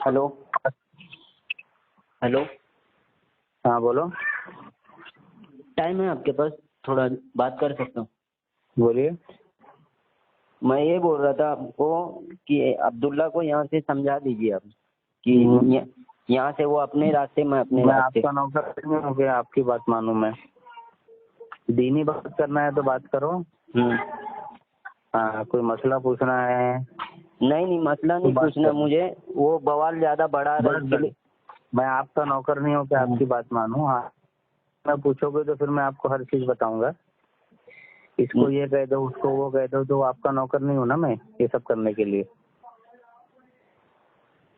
Hello hello. हाँ बोलो। Time है आपके पास? थोड़ा बात कर सकता हूँ? बोलिए। मैं ये बोल रहा था आपको कि अब्दुल्ला को यहाँ से समझा दीजिए आप कि यहाँ से वो अपने रास्ते में अपने मैं रास्ते। आपका नौकर नहीं हूँ कि आपकी बात मानूं मैं। दीनी बात करना है तो बात करो। हाँ, कोई मसला पूछना है? नहीं मसला नहीं बात पूछना करो। मुझे, वो बवाल ज्यादा बढ़ा रहा है इसके लिए। मैं आपका नौकर नहीं हूँ कि आपकी बात मानूं। हाँ, मैं पूछोगे तो फिर मैं आपको हर चीज बताऊंगा। इसको ये कह दो, उसको वो कह दो, तो आपका नौकर नहीं हूँ ना मैं ये सब करने के लिए।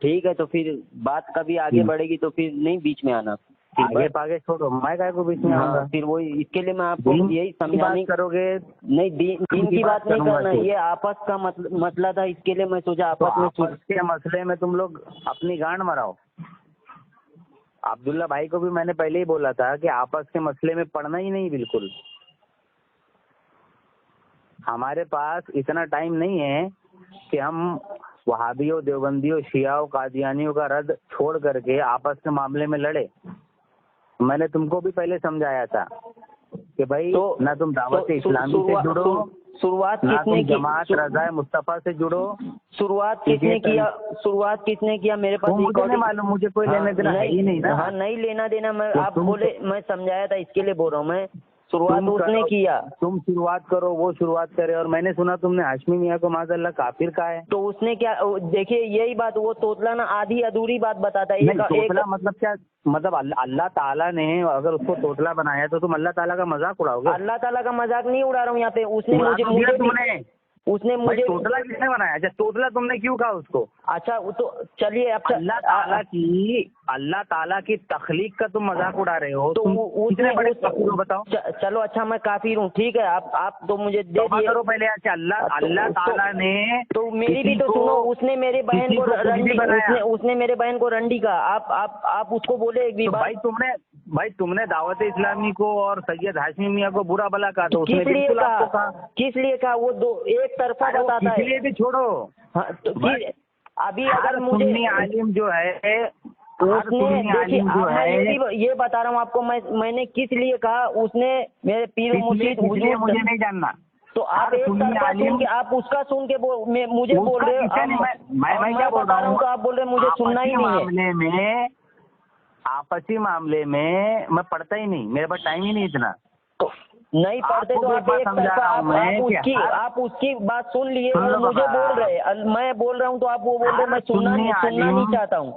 ठीक है, तो फिर बात कभी आगे बढ़ेगी तो फिर नहीं बीच में आना। आगे पागे छोड़ो, मैं काय को बीच में आऊंगा? हाँ, फिर वही इसके लिए मैं आपको यही बात समझाने करोगे। नहीं, दीन की बात नहीं करना, ये आपस का मसला था, इसके लिए मैं सोचा आपस में आपस के मसले में तुम लोग अपनी गांड मराओ। अब्दुल्ला भाई को भी मैंने पहले ही बोला था कि आपस के मसले में पड़ना ही नहीं बिल्कुल। हमारे पास इतना टाइम नहीं है कि हम वहाबियों, देवबंदियों, शियाओं, कादियानियों का रद्द छोड़ करके आपस के मामले में लड़े। मैंने तुमको भी पहले समझाया था कि भाई ना तुम दावत इस्लामी से जुड़ो, शुरुआत ना किसने तुम की? जमात रज़ाए मुस्तफा से जुड़ो। शुरुआत किसने किया? मेरे पास मुझे नहीं मालूम, मुझे कोई लेना देना है ही नहीं ना। हाँ, नहीं लेना देना। मैं तो आप बोले, मैं समझाया था, इसके लिए बोल रहा हूँ मैं। शुरुआत उसने किया। तुम शुरुआत करो, वो शुरुआत करे। और मैंने सुना तुमने हाशमी मियाँ को माज़अल्लाह काफिर कहा है। तो उसने क्या? देखिए यही बात, वो तोतला ना आधी अधूरी बात बताता है। तोतला मतलब क्या? मतलब अल्लाह ताला ने अगर उसको तोतला बनाया तो तुम अल्लाह ताला का मजाक उड़ाओगे? अल्लाह ताला का मजाक नहीं उड़ा रहा हूँ यहाँ पे। उसने मुझे तोतला किसने बनाया? अच्छा, तोतला तुमने क्यों कहा उसको? अच्छा, वो तो चलिए अब अल्लाह ताला की तख्लीक का तुम मजाक उड़ा रहे हो। तो कितने बड़े काफिर हो बताओ? चलो अच्छा, मैं काफिर हूँ, ठीक है। आप तो मुझे दे तौबा दिए। करो पहले। अच्छा, अल्लाह ताला ने तो मेरी भी तो सुनो। उसने मेरी बहन को रंडी, उसने मेरे बहन को रंडी का। आप उसको बोले एक भी बार? तुमने दावत इस्लामी को और सैयद हाशमी मियाँ को बुरा भला कहा, तो किस लिए कहा? वो दो एक तरफा बताता है। इसलिए भी छोड़ो। हाँ, तो अभी अगर मुझे सुन्नी आलिम जो है, उसने देखिए, मैं ये बता रहा हूँ आपको, मैंने किस लिए कहा। उसने मेरे पीर मुर्शिद मुझे नहीं जानना। तो आप एक तरफा सुन के, आप उसका सुन के मुझे बोल रहे हो। मैं क्या बोल रहा हूँ? तो आप बोल रहे मुझे सुनना ही नहीं है। आपसी मामले में मैं पढ़ता ही नहीं, मेरे पास टाइम ही नहीं इतना। तो नहीं पढ़ते तो आप एक तरफा आप उसकी बात सुन लिए और मुझे बोल रहे। मैं बोल रहा हूँ तो आप वो बोल रहे मैं सुनना नहीं चाहता हूँ।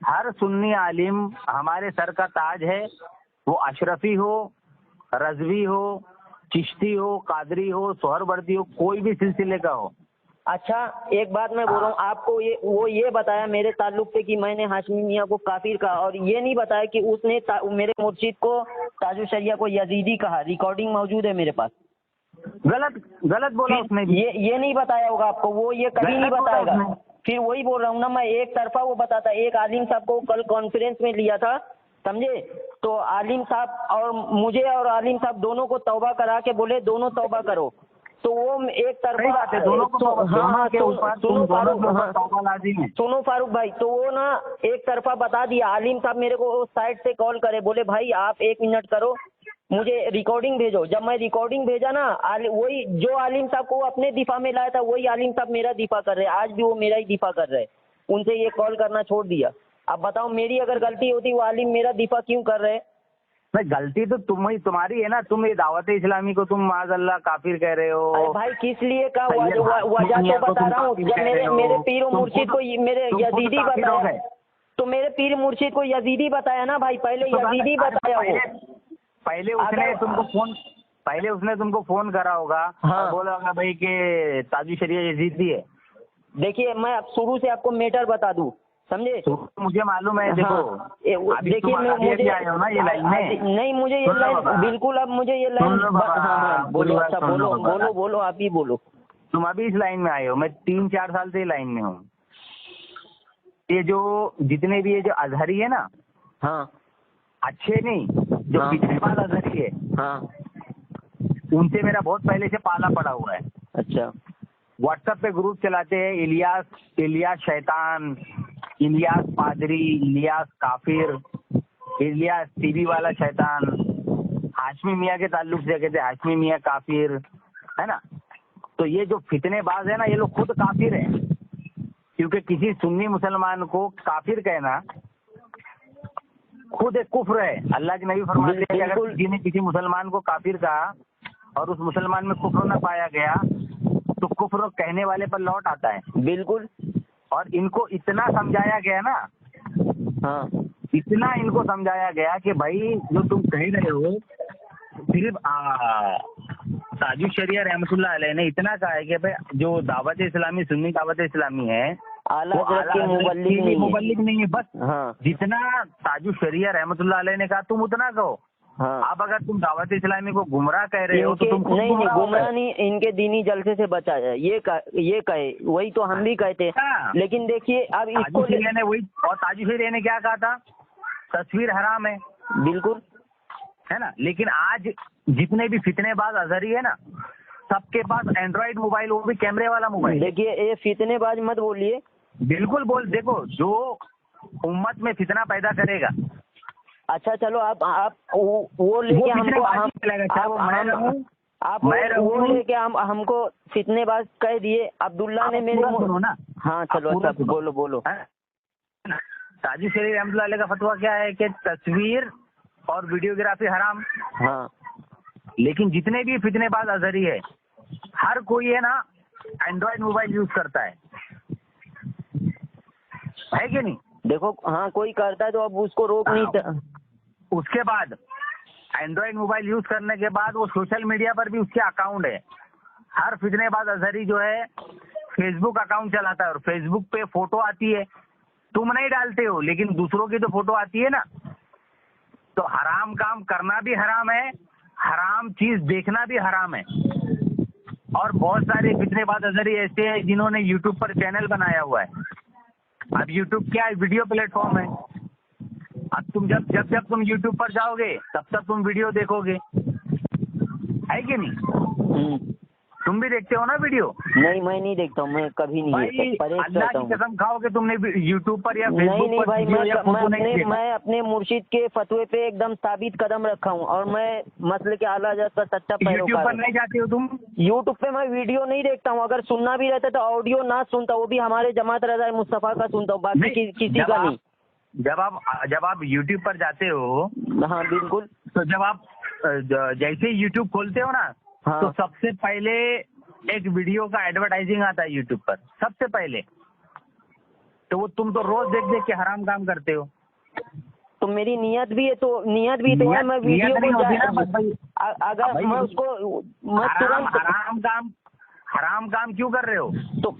हर सुन्नी आलिम हमारे सर का ताज है। वो अशरफी हो, रजवी हो, चिश्ती हो, कादरी हो, सोहरवर्दी हो, कोई भी सिलसिले का हो। अच्छा, एक बात मैं बोल रहा हूँ आपको, वो ये बताया मेरे ताल्लुक से कि मैंने हाशमी मियाँ को काफिर कहा, और ये नहीं बताया कि उसने मेरे मुर्शिद को, ताजु शरिया को यजीदी कहा। रिकॉर्डिंग मौजूद है मेरे पास। गलत बोला उसने भी। ये नहीं बताया होगा आपको, वो ये कभी नहीं बताएगा। फिर वही बोल रहा हूँ ना मैं, एक तरफा वो बताता है। एक आलिम साहब को कल कॉन्फ्रेंस में लिया था, समझे? तो आलिम साहब और मुझे और आलिम साहब दोनों को तौबा करा के बोले दोनों तौबा करो। तो वो एक तरफा दोनों को सुनो फारूक भाई, तो वो ना एक तरफा बता दिया। आलिम साहब मेरे को साइड से कॉल करे, बोले भाई आप 1 मिनट करो, मुझे रिकॉर्डिंग भेजो। जब मैं रिकॉर्डिंग भेजा ना, वही जो आलिम साहब को अपने दिफा में लाया था, वही आलिम साहब मेरा दिफा कर रहे। आज भी वो मेरा ही दिफा कर रहे। उनसे ये कॉल करना छोड़ दिया। अब बताओ, मेरी अगर गलती होती, वो आलिम मेरा दिफा क्यों कर रहे? नहीं, गलती तो तुम्हारी है ना। तुम ये दावत इस्लामी को तुम माज़अल्लाह काफिर कह रहे हो। अरे भाई, किस लिए का वजह तो बता रहा हूँ। जब मेरे पीर मुर्शिद को मेरे यजीदी बताया, तो मेरे पीर मुर्शिद को यजीदी बताया ना भाई। पहले यजीदी बताया वो। पहले उसने तुमको फोन करा होगा। हाँ, बोला होगा भाई के ताजु शरिया यजीदी है। देखिए, मैं अब शुरू से आपको मैटर बता दूं, समझे? मुझे मालूम है। देखो, देखिए, मुझे आए हो ना ये लाइन में। नहीं, मुझे ये लाइन बिल्कुल, अब मुझे ये लाइन। हाँ, बोलो। अच्छा, बोलो, आप ही बोलो। तुम अभी इस लाइन में आए हो, मैं 3-4 साल से लाइन में हूँ। ये जो जितने भी ये जो अजहरी है ना, हाँ, अच्छे नहीं, जो बिजनेसमैन अजहरी है, हाँ, उनसे मेरा बहुत पहले से पाला पड़ा हुआ है। अच्छा, व्हाट्सएप पे ग्रुप चलाते हैं, इलियास शैतान, इलियास पादरी, इलियास काफिर, इलियास टीवी वाला शैतान, हाशमी मियाँ के ताल्लुक से कहते हैं हाशमी मियाँ काफिर, है ना। तो ये जो फितनेबाज है ना, ये लोग खुद काफिर हैं, क्योंकि किसी सुन्नी मुसलमान को काफिर कहना खुद एक कुफ्र है। अल्लाह के नबी फरमाते हैं कि अगर किसी ने किसी मुसलमान को काफिर कहा और उस मुसलमान में कुफ्र न पाया गया तो कुफ्र कहने वाले पर लौट आता है। बिल्कुल। और इनको इतना समझाया गया ना, हाँ, इतना इनको समझाया गया कि भाई जो तुम कह रहे हो, सिर्फ ताजु शरिया रहमतुल्लाह अलैह ने इतना कहा है कि भाई जो दावत इस्लामी, सुन्नी दावत इस्लामी है, आला हज़रत के मुबल्लिग नहीं है। बस हाँ, जितना ताजु शरिया रहमतुल्लाह अलैह ने कहा तुम उतना कहो। हाँ। अब अगर तुम दावत इस्लामी को गुमराह कह रहे हो तो तुम खुद नहीं गुमराह गुमराह नहीं, इनके दीनी जलसे से बचा जाए, ये कहे, वही तो हम भी कहते हैं। लेकिन देखिए अब इसको ने वही, और ताजु शरिया ने क्या कहा था, तस्वीर हराम है, बिल्कुल, है ना। लेकिन आज जितने भी फितनेबाज अजहरी है ना, सबके पास एंड्रॉइड मोबाइल, वो भी कैमरे वाला मोबाइल। देखिए ये फितनेबाज मत बोलिए। बिल्कुल देखो, जो उम्मत में फितना पैदा करेगा। अच्छा चलो आप वो लेके हमको आप वो लेके हमको फितनेबाज कह दिए। अब्दुल्ला ने मेरे सुनो ना। हाँ चलो, अच्छा बोलो। ताजु शरीफ रहमतुल्लाह अलैह का फतवा क्या है कि तस्वीर और वीडियोग्राफी हराम। हाँ, लेकिन जितने भी फितनेबाज अजहरी है, हर कोई है ना एंड्रॉइड मोबाइल यूज करता है कि नहीं। देखो हाँ, कोई करता है तो अब उसको रोक नहीं। उसके बाद एंड्रॉइड मोबाइल यूज करने के बाद वो सोशल मीडिया पर भी उसके अकाउंट है। हर फितनेबाज अजहरी जो है फेसबुक अकाउंट चलाता है, और फेसबुक पे फोटो आती है, तुम नहीं डालते हो लेकिन दूसरों की तो फोटो आती है ना। तो हराम काम करना भी हराम है, हराम चीज देखना भी हराम है। और बहुत सारे फितनेबाज अजहरी ऐसे हैं जिन्होंने यूट्यूब पर चैनल बनाया हुआ है। अब यूट्यूब क्या है, वीडियो प्लेटफॉर्म है। अब तुम जब तुम यूट्यूब पर जाओगे तब तुम वीडियो देखोगे, है कि नहीं। तुम भी देखते हो ना वीडियो? नहीं, मैं नहीं देखता हूँ, मैं कभी नहीं देखता। अल्लाह की कसम खाओ कि तुमने यूट्यूब पर या फेसबुक नहीं पर भाई, मैं अपने मुर्शिद के फतवे पे एकदम साबित कदम रखा हूँ, और मैं मसले के आला हज़रत का सच्चा पैरोकार। यूट्यूब पर नहीं जाते हो तुम? यूट्यूब पे मैं वीडियो नहीं देखता हूँ, अगर सुनना भी रहता तो ऑडियो ना सुनता, वो भी हमारे जमात रज़ा मुस्तफ़ा का सुनता हूँ, बाकी किसी का नहीं। जब आप यूट्यूब पर जाते हो, हाँ बिल्कुल, तो जब आप जैसे यूट्यूब खोलते हो ना, हाँ, तो सबसे पहले एक वीडियो का एडवर्टाइजिंग आता है यूट्यूब पर, सबसे पहले। तो वो तुम तो रोज देख के हराम काम करते हो। तो मेरी नियत भी है, है मैं वीडियो को अगर मैं उसको मैं तुरंत हराम काम क्यों कर रहे हो? तो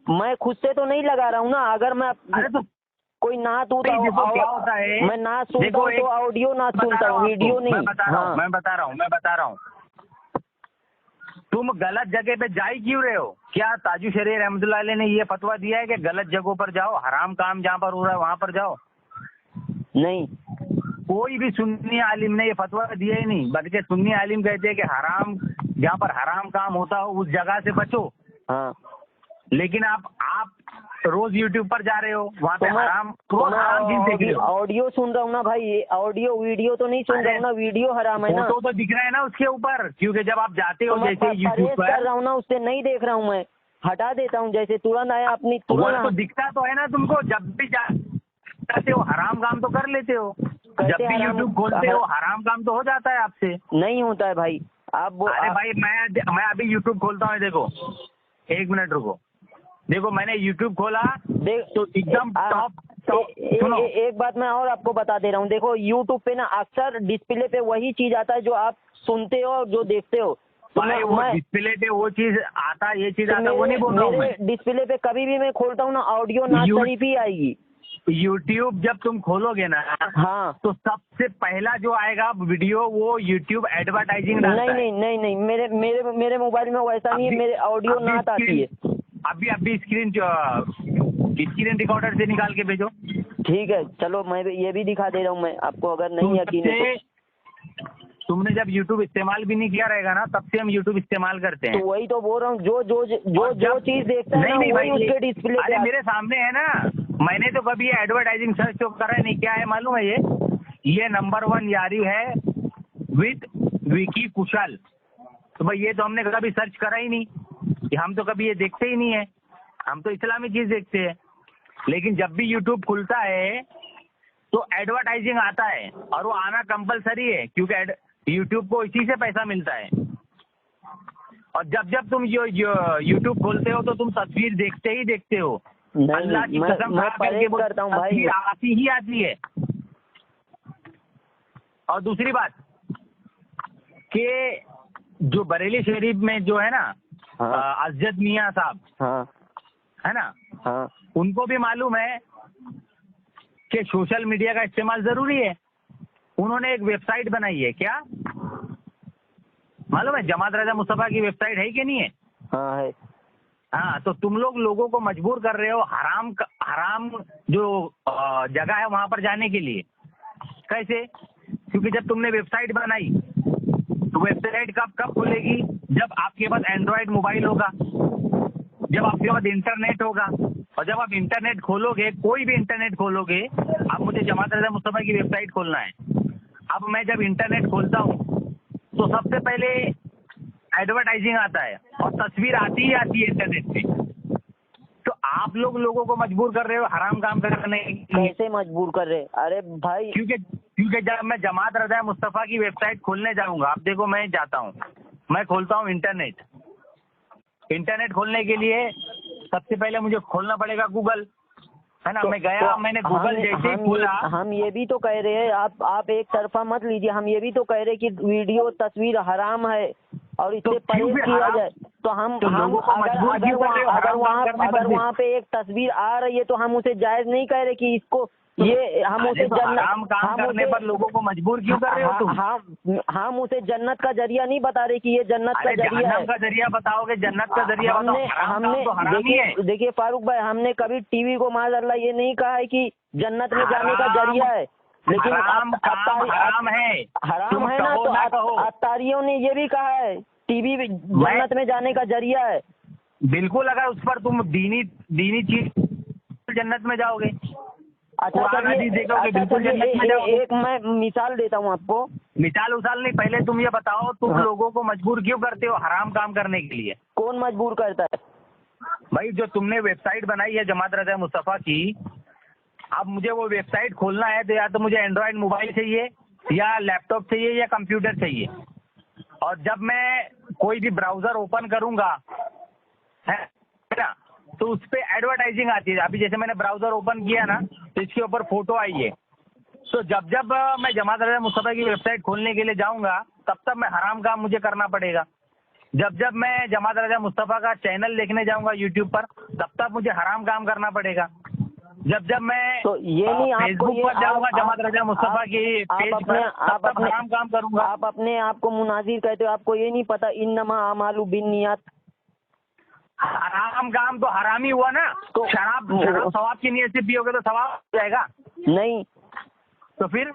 मैं खुद से तो नहीं लगा रहा हूँ ना। अगर मैं तो कोई ना तो क्या होता है, मैं ना सुनता हूँ तो ऑडियो ना सुनता हूँ, वीडियो नहीं। मैं बता रहा हूँ तुम गलत जगह पे जा ही क्यों रहे हो? क्या ताजु शरीफ रहमतुल्लाह अलैह ने ये फतवा दिया है कि गलत जगहों पर जाओ, हराम काम जहाँ पर हो रहा है वहाँ पर जाओ? नहीं, कोई भी सुन्नी आलिम ने ये फतवा दिया ही नहीं, बल्कि सुन्नी आलिम कहते हैं कि हराम, जहाँ पर हराम काम होता हो उस जगह से बचो। हाँ, लेकिन आप रोज यूट्यूब पर जा रहे हो, वहाँ पे हराम चीज देख रहे हो। ऑडियो सुन रहा हूँ ना भाई, ऑडियो वीडियो तो नहीं सुन रहा हूँ ना, वीडियो हराम है ना। फोटो तो दिख रहा है ना उसके ऊपर, क्योंकि जब आप जाते हो जैसे यूट्यूब पर कर रहा हूँ ना, उससे नहीं देख रहा हूँ, मैं हटा देता हूँ, जैसे तुरंत आया अपनी तुरंत तो दिखता तो है ना तुमको। जब भी जाते हो हराम काम तो कर लेते हो, जब भी यूट्यूब खोलते हो हराम काम तो हो जाता है आपसे। नहीं होता है भाई। अरे भाई मैं अभी यूट्यूब खोलता हूँ, देखो 1 मिनट रुको, देखो मैंने यूट्यूब खोला तो एकदम टॉप सुनो। एक बात मैं और आपको बता दे रहा हूँ, देखो यूट्यूब पे ना अक्सर डिस्प्ले पे वही चीज आता है जो आप सुनते हो और जो देखते हो। तो मैं डिस्प्ले पे वो चीज आता, ये चीज आता, वो नहीं बोल रहा हूँ मैं। डिस्प्ले पे कभी भी मैं खोलता हूँ ना, ऑडियो ना शरीफ ही आएगी। यूट्यूब जब तुम खोलोगे ना, हाँ, तो सबसे पहला जो आएगा वीडियो वो यूट्यूब एडवर्टाइजिंग डालता है। नहीं, मेरे मोबाइल में वैसा नहीं है, मेरे ऑडियो ना आती है। अभी स्क्रीन रिकॉर्डर से निकाल के भेजो। ठीक है, चलो मैं ये भी दिखा दे रहा हूँ मैं आपको, अगर नहीं यकीन है तो। तुमने जब YouTube इस्तेमाल भी नहीं किया रहेगा ना, तब से हम YouTube इस्तेमाल करते हैं। तो वही तो बोल रहा हूँ, जो चीज देखता है ना, वही उसके डिस्प्ले पे। मेरे सामने है ना, मैंने तो कभी ये एडवर्टाइजिंग सर्च तो करा नहीं। क्या है मालूम है? ये नंबर 1 यारी है विद विकी कुशल। तो भाई ये तो हमने कभी सर्च करा ही नहीं, हम तो कभी ये देखते ही नहीं है, हम तो इस्लामी चीज देखते हैं। लेकिन जब भी यूट्यूब खुलता है तो एडवर्टाइजिंग आता है, और वो आना कंपलसरी है, क्योंकि यूट्यूब को इसी से पैसा मिलता है। और जब जब तुम यूट्यूब खोलते हो तो तुम तस्वीर देखते ही देखते हो। अल्लाह की कसम मैं परहेज करता हूँ भाई, तस्वीर आती ही आती है। और दूसरी बात कि जो बरेली शरीफ में जो है ना, हाँ, अजद मियाँ साहब, हाँ, है ना, हाँ, उनको भी मालूम है कि सोशल मीडिया का इस्तेमाल जरूरी है। उन्होंने एक वेबसाइट बनाई है, क्या मालूम है? जमात रजा मुस्तफा की वेबसाइट है कि नहीं है? हाँ है। हाँ, तो तुम लोगों को मजबूर कर रहे हो हराम जो जगह है वहां पर जाने के लिए। कैसे? क्योंकि जब तुमने वेबसाइट बनाई तो वेबसाइट कब खुलेगी? जब आपके पास एंड्रॉयड मोबाइल होगा, जब आपके पास इंटरनेट होगा। और जब आप इंटरनेट खोलोगे, कोई भी इंटरनेट खोलोगे, अब मुझे जमात रजा मुस्तफा की वेबसाइट खोलना है, अब मैं जब इंटरनेट खोलता हूँ तो सबसे पहले एडवर्टाइजिंग आता है और तस्वीर आती ही आती है इंटरनेट पे। तो आप लोगों को मजबूर कर रहे हो हराम काम करने के लिए। कैसे मजबूर कर रहे? अरे भाई, क्योंकि जब मैं जमात रजा मुस्तफा की वेबसाइट खोलने जाऊंगा, आप देखो मैं जाता हूँ, मैं खोलता हूँ इंटरनेट खोलने के लिए सबसे पहले मुझे खोलना पड़ेगा गूगल, है ना। मैं गया, मैंने गूगल जैसे ही खोला। हम ये भी तो कह रहे हैं, आप एक तरफा मत लीजिए। हम ये भी तो कह रहे कि वीडियो तस्वीर हराम है और इससे परहेज किया जाए। तो हम अगर वहाँ पे एक तस्वीर आ रही है तो हम उसे जायज नहीं कह रहे कि इसको ये हम उसे काम करने पर लोगों को मजबूर क्यों कर रहे हो तुम? हम उसे जन्नत का जरिया नहीं बता रहे कि ये जन्नत का जरिया है। का जरिया बताओगे, जन्नत का जरिया हमने देखिए फारूक भाई, हमने कभी टीवी को माज़अल्लाह ये नहीं कहा है कि जन्नत में जाने का जरिया है, लेकिन हराम है ना। तो अत्तारियों ने ये भी कहा है टीवी जन्नत में जाने का जरिया है। बिल्कुल, अगर उस पर तुम दीनी चीज जन्नत में जाओगे। अच्छा एक मैं मिसाल देता हूँ आपको। मिसाल नहीं, पहले तुम ये बताओ, तुम लोगों को मजबूर क्यों करते हो हराम काम करने के लिए? कौन मजबूर करता है भाई? जो तुमने वेबसाइट बनाई है जमात रजा मुस्तफा की, अब मुझे वो वेबसाइट खोलना है तो या तो मुझे एंड्रॉयड मोबाइल चाहिए, या लैपटॉप चाहिए, या कंप्यूटर चाहिए। और जब मैं कोई भी ब्राउजर ओपन करूंगा, है ना, तो उस पे एडवर्टाइजिंग आती है। अभी जैसे मैंने ब्राउजर ओपन किया ना, तो इसके ऊपर फोटो आई है। तो जब मैं जमात रजा मुस्तफा की वेबसाइट खोलने के लिए जाऊंगा, तब मैं हराम काम मुझे करना पड़ेगा। जब मैं जमात रजा मुस्तफा का चैनल देखने जाऊंगा यूट्यूब पर, तब मुझे हराम काम करना पड़ेगा। जब मैं तो ये नहीं फेसबुक पर जाऊंगा जमात रजा मुस्तफा की पेज पर, तब हराम काम करूंगा। आप अपने आप को मुनाजिर कहते हो, आपको ये नहीं पता इन्नमा अमालु बिन्नियात? हराम काम तो हराम ही हुआ ना। तो शराब सवाब की नीयत से पियोगे तो सवाब हो जाएगा? नहीं। तो फिर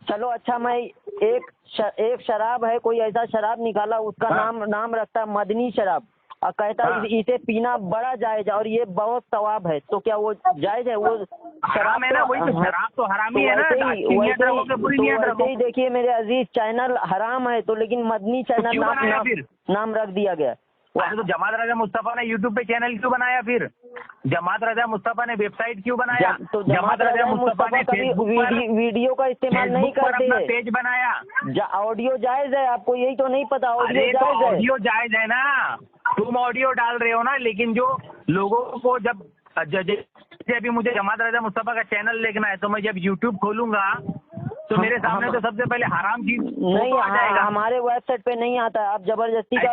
चलो अच्छा, मैं एक शराब है, कोई ऐसा शराब निकाला, उसका नाम रखता है मदनी शराब, और कहता है इसे पीना बड़ा जायज है और ये बहुत सवाब है, तो क्या वो जायज है? वो शराब है ना, वही तो शराब तो हरामी है ना। वैसे ही देखिए मेरे अजीज, चैनल हराम है तो लेकिन मदनी चैनल नाम रख दिया गया। तो जमात रजा मुस्तफा ने यूट्यूब पे चैनल क्यों बनाया? फिर जमात रजा मुस्तफा ने वेबसाइट क्यों बनाया? तो जमात रजा मुस्तफा कभी वीडियो का इस्तेमाल नहीं करते हैं, पेज बनाया। ऑडियो जायज है, आपको यही तो नहीं पता? ऑडियो जायज है ना, तुम ऑडियो डाल रहे हो ना, लेकिन जो लोगों को जब अभी मुझे जमात रजा मुस्तफा का चैनल देखना है, तो मैं जब यूट्यूब खोलूंगा तो मेरे सामने तो सबसे पहले हराम चीज नहीं आ जाएगा। हमारे वेबसाइट पे नहीं आता है। आप जबरदस्ती का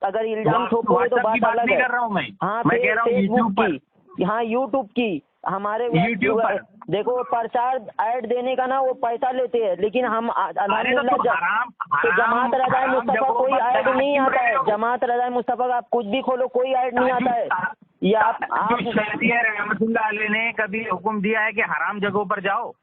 अगर इल्जाम थोपोगे तो बात अलग है। कर रहा हूँ मैं कह रहा हूँ यूट्यूब की हमारे यूट्यूब पर देखो, प्रचार ऐड देने का ना वो पैसा लेते हैं, लेकिन हम तो जमात रजा मुस्तफा कोई ऐड नहीं आता है। जमात रजा मुस्तफा का आप कुछ भी खोलो, कोई ऐड नहीं आता है। या आप रहमतुल्लाह अलैह ने कभी हुक्म दिया है कि हराम जगहों पर जाओ?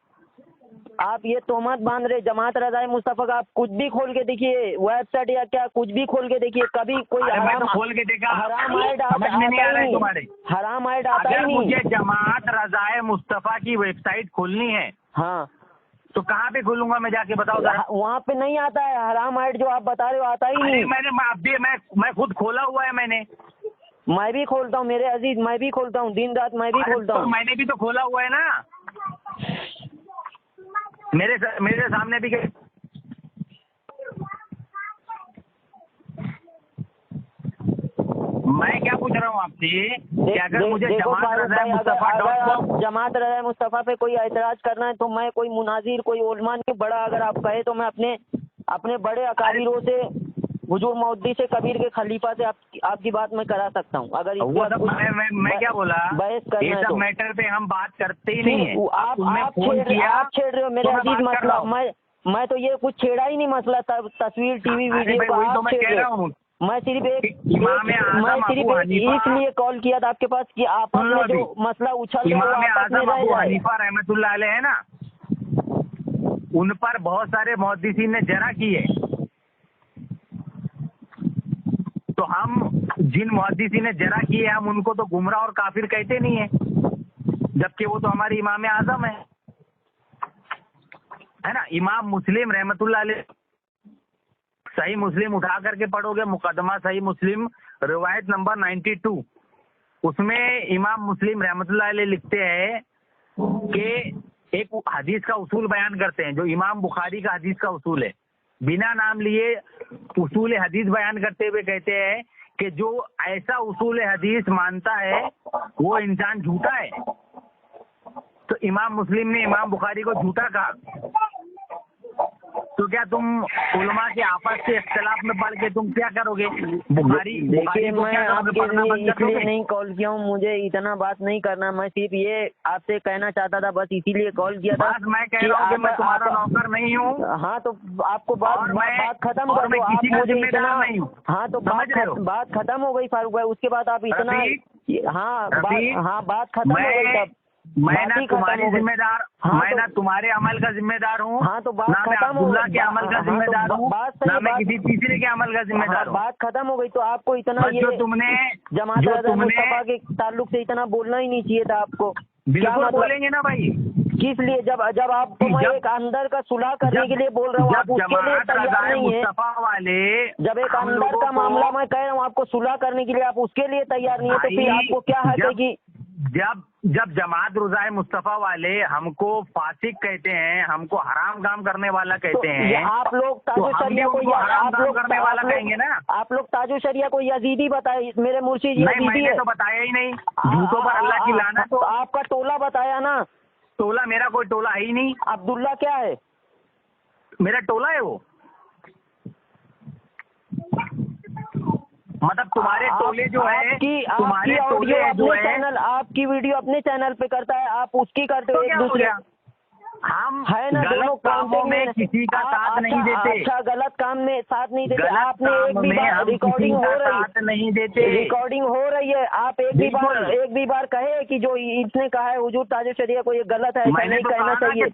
आप ये तोहमत बांध रहे जमात रज़ाए मुस्तफ़ा का। आप कुछ भी खोल के देखिए, वेबसाइट या क्या कुछ भी खोल के देखिए, कभी कोई मैं तो खोल के देखा, हराम ऐड समझ में नहीं आ रहा है तुम्हारे। हराम ऐड आता ही अगर नहीं। मुझे जमात रज़ाए मुस्तफ़ा की वेबसाइट खोलनी है हाँ, तो कहाँ पे खोलूंगा मैं जाके, बताओ जरा। वहाँ पे नहीं आता है हराम ऐड जो आप बता रहे हो, आता ही अरे नहीं। मैं खुद खोला हुआ है मैंने। मैं भी खोलता हूँ मेरे अजीज, मैं भी खोलता हूँ, दिन रात मैं भी खोलता तो हूँ। मैंने भी तो खोला हुआ है ना, मेरे सामने भी। मैं क्या पूछ रहा हूँ आपसे कि अगर मुझे जमात रज़ाए मुस्तफ़ा जमात रज़ाए मुस्तफ़ा पे कोई एतराज करना है तो मैं कोई मुनाजिर, कोई उलमा नहीं बड़ा, अगर आप कहे तो मैं अपने बड़े अकाबिरों से, हुजूर मौदी से, कबीर के खलीफा से आपकी बात मैं करा सकता हूँ। अगर वो सब मैं क्या बोला, बहस करना ये है सब तो मैटर पे हम बात करते ही नहीं है। आप फोन किया, आप छेड़ रहे हो मेरे अजीज मसला। मैं तो ये कुछ छेड़ा ही नहीं मसला, तस्वीर टीवी वीडियो का आप छेड़ रहे हो। मैं सिर्फ इसलिए कॉल किया था आपके पास कि आपस में जो मसला उछल रहा है आपस में रह जाए। हनीफा रहमतुल्लाह अलैह है ना, उन पर बहुत सारे मुहद्दिसीन ने जरा की है। तो हम जिन मुहद्दिसीन ने जरा की है, हम उनको तो गुमराह और काफिर कहते नहीं है, जबकि वो तो हमारे इमाम आजम है ना। इमाम मुस्लिम रहमतुल्लाह अलैह, सही मुस्लिम उठा करके पढ़ोगे, मुकदमा सही मुस्लिम रिवायत नंबर 92, उसमें इमाम मुस्लिम रहमतुल्लाह अलैह लिखते हैं कि एक हदीस का उसूल बयान करते हैं जो इमाम बुखारी का हदीस का उसूल है। बिना नाम लिए उसूल हदीस बयान करते हुए कहते हैं कि जो ऐसा उसूल हदीस मानता है वो इंसान झूठा है। तो इमाम मुस्लिम ने इमाम बुखारी को झूठा कहा, तो क्या तुम उलमा के आपस के इख्तिलाफ में पढ़ के तुम क्या करोगे? देखिए, मैं आपके लिए इसलिए नहीं कॉल किया हूँ, मुझे इतना बात नहीं करना। मैं सिर्फ ये आपसे कहना चाहता था, बस इसीलिए कॉल किया था। मैं कह रहा हूँ कि मैं तुम्हारा नौकर नहीं हूँ। हाँ, तो आपको बात खत्म कर दो। आप मुझे इतना, हाँ तो बात खत्म हो गई फारूक भाई, उसके बाद आप इतना, हाँ बात खत्म हो गई तब। मैं ना तुम्हारी जिम्मेदार, मैं ना तुम्हारे अमल का जिम्मेदार हूँ, हाँ तो बात खत्म हो गई, के अमल का जिम्मेदार हूँ, ना मैं किसी तीसरे के अमल का जिम्मेदार हूँ। बात खत्म हो गई। तो आपको इतना ये जमात रज़ाए मुस्तफ़ा के ताल्लुक से इतना बोलना ही नहीं चाहिए था आपको। बिल्कुल बोलेंगे ना भाई, किस लिए? जब आपको मैं एक अंदर का सुलह करने के लिए बोल रहा हूँ, आप उसके लिए तैयार नहीं है। जब एक अंदर का मामला मैं कह रहा हूँ आपको सुलह करने के लिए, आप उसके लिए तैयार नहीं है, तो फिर आपको क्या है कि जब जमात रज़ाए मुस्तफ़ा वाले हमको फासिक कहते हैं, हमको हराम काम करने वाला कहते हैं, आप लोग ताजो शरिया को हराम काम करने वाला कहेंगे ना। आप लोग ताजो शरिया को यजीदी बताए, मेरे मुर्शिद यजीदी है। तो बताया ही नहीं, झूठों पर अल्लाह की लानत। तो आपका टोला बताया ना। टोला मेरा कोई टोला है ही नहीं। अब्दुल्ला क्या है? मेरा टोला है वो। मतलब तुम्हारे टोले जो है, तुम्हारे टोले जो है, चैनल, आपकी वीडियो अपने चैनल पे करता है, आप उसकी करते हो। एक दूसरे हम है ना, दोनों कामों में किसी का साथ नहीं देते। अच्छा, गलत काम में साथ नहीं देते। आपने एक भी बार रिकॉर्डिंग हो रही, नहीं देते, रिकॉर्डिंग हो रही है, आप एक भी बार कहे कि जो इसने कहा है हुजूर ताजो शरिया को ये गलत है, ऐसा नहीं कहना चाहिए।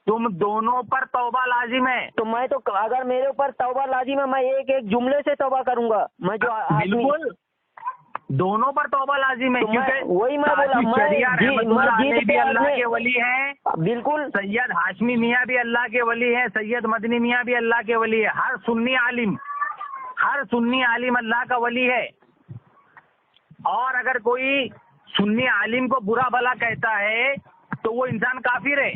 तुम दोनों पर तौबा लाजिम है। तो मैं तो, अगर मेरे ऊपर तौबा लाजिम है, मैं एक जुमले से तौबा करूंगा। मैं जो बिल्कुल दोनों पर तौबा लाजिम है, क्योंकि वही मैं बोला, मस्जिद भी अल्लाह के वली हैं। बिल्कुल, सैयद हाशमी मियाँ भी अल्लाह के वली है, सैयद मदनी मियाँ भी अल्लाह के वली है। हर सुन्नी आलिम अल्लाह का वली है। और अगर कोई सुन्नी आलिम को बुरा भला कहता है तो वो इंसान काफिर है,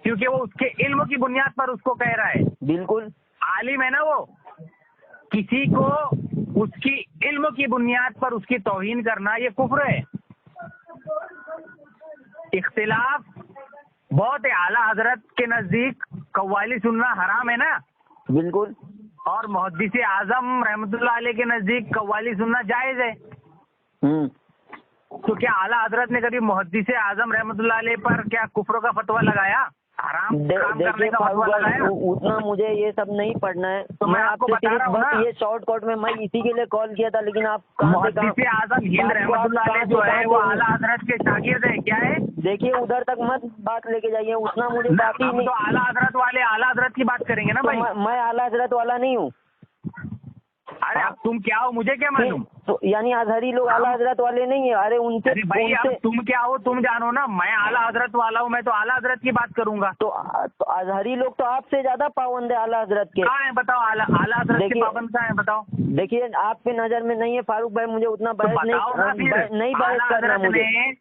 क्योंकि वो उसके इल्म की बुनियाद पर उसको कह रहा है। बिल्कुल आलिम है ना वो, किसी को उसकी इल्म की बुनियाद पर उसकी तौहीन करना ये कुफ्र है। इख्तिलाफ बहुत आला हजरत के नजदीक कव्वाली सुनना हराम है ना। बिल्कुल। और मुहद्दिस आजम रहमतुल्लाह अलैह के नजदीक कव्वाली सुनना जायज है। तो क्या आला हजरत ने कभी मुहद्दिस आजम रहमतुल्लाह अलैह पर क्या कुफ्र का फतवा लगाया, हराम काम करने का फतवा लगाया? उतना मुझे ये सब नहीं पढ़ना है। तो मैं आपको बता रहा हूँ ना, ये शॉर्टकट में मैं इसी के लिए कॉल किया था, लेकिन आप मुहद्दिस आजम हिंद रहमतुल्लाह अलैह जो है वो आला हजरत के शागिर्द है। क्या है? देखिए उधर तक मत बात लेके जाइए, उतना मुझे काफी हम नहीं। तो आला हजरत वाले आला हजरत की बात करेंगे ना भाई। मैं आला हजरत वाला नहीं हूँ। अरे अब तुम क्या हो मुझे क्या मालूम। तो यानी अजहरी लोग आला हजरत वाले नहीं है? अरे उनसे अरे भाई अब तुम क्या हो तुम जानो ना, मैं आला हजरत वाला हूँ, मैं तो आला हजरत की बात करूंगा। तो अजहरी लोग तो आपसे ज्यादा पाबंद है आला हजरत के। कहाँ है बताओ, आला हजरत के पाबंद कहाँ है बताओ। देखिए आपके नजर में नहीं है फारूक भाई, मुझे उतना बहस नहीं बहस करना मुझे।